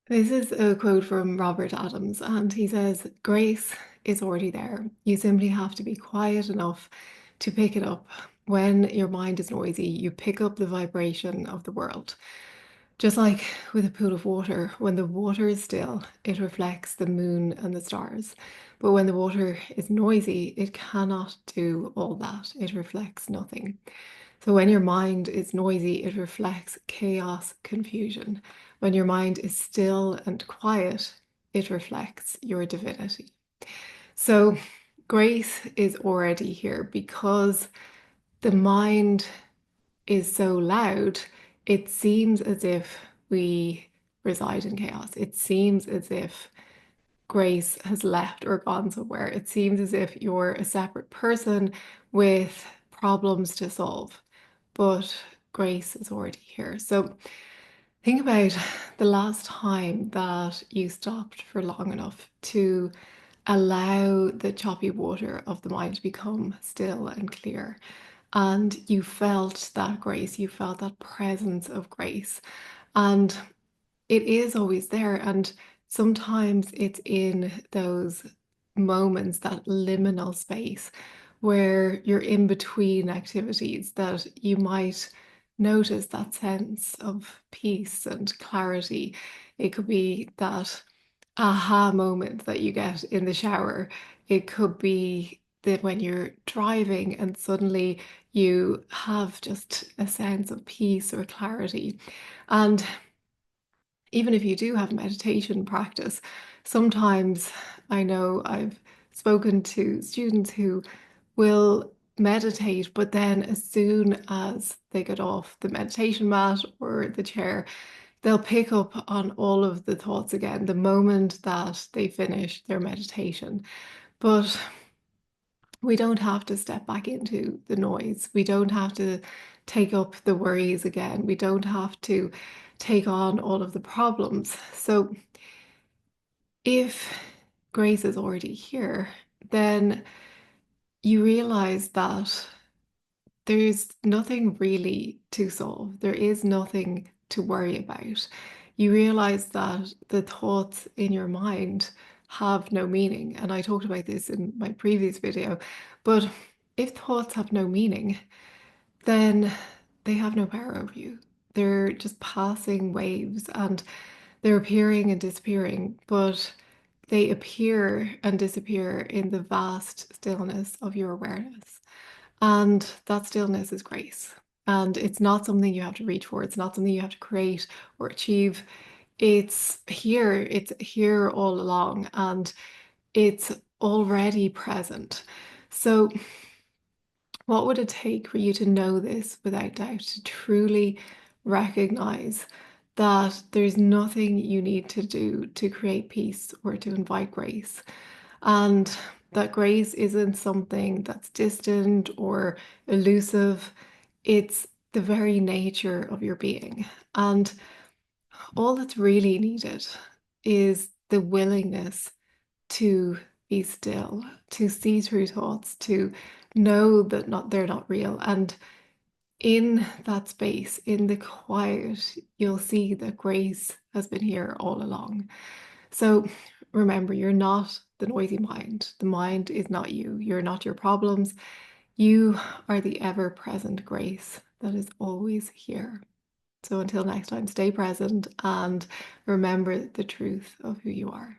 This is a quote from Robert Adams, and he says, "Grace is already there. You simply have to be quiet enough to pick it up. When your mind is noisy, you pick up the vibration of the world. Just like with a pool of water, when the water is still, it reflects the moon and the stars. But when the water is noisy, it cannot do all that. It reflects nothing. So when your mind is noisy, it reflects chaos, confusion. When your mind is still and quiet, it reflects your divinity. So grace is already here because the mind is so loud, it seems as if we reside in chaos. It seems as if grace has left or gone somewhere. It seems as if you're a separate person with problems to solve, but grace is already here. So think about the last time that you stopped for long enough to allow the choppy water of the mind to become still and clear. And you felt that grace, you felt that presence of grace. And it is always there. And sometimes it's in those moments, that liminal space where you're in between activities, that you might notice that sense of peace and clarity. It could be that aha moment that you get in the shower. It could be that when you're driving and suddenly you have just a sense of peace or clarity. And even if you do have meditation practice, sometimes I know I've spoken to students who will meditate, but then as soon as they get off the meditation mat or the chair, they'll pick up on all of the thoughts again the moment that they finish their meditation. But we don't have to step back into the noise. We don't have to take up the worries again. We don't have to take on all of the problems. So if grace is already here, then you realize that there's nothing really to solve. There is nothing to worry about. You realize that the thoughts in your mind have no meaning. And I talked about this in my previous video. But if thoughts have no meaning, then they have no power over you. They're just passing waves and they're appearing and disappearing, but they appear and disappear in the vast stillness of your awareness. And that stillness is grace. And it's not something you have to reach for. It's not something you have to create or achieve. It's here all along, and it's already present. So, what would it take for you to know this without doubt, to truly recognize that there's nothing you need to do to create peace or to invite grace? And that grace isn't something that's distant or elusive, it's the very nature of your being. And all that's really needed is the willingness to be still, to see through thoughts, to know that they're not real. And in that space, in the quiet, you'll see that grace has been here all along. So remember, you're not the noisy mind. The mind is not you. You're not your problems. You are the ever present grace that is always here. So until next time, stay present and remember the truth of who you are.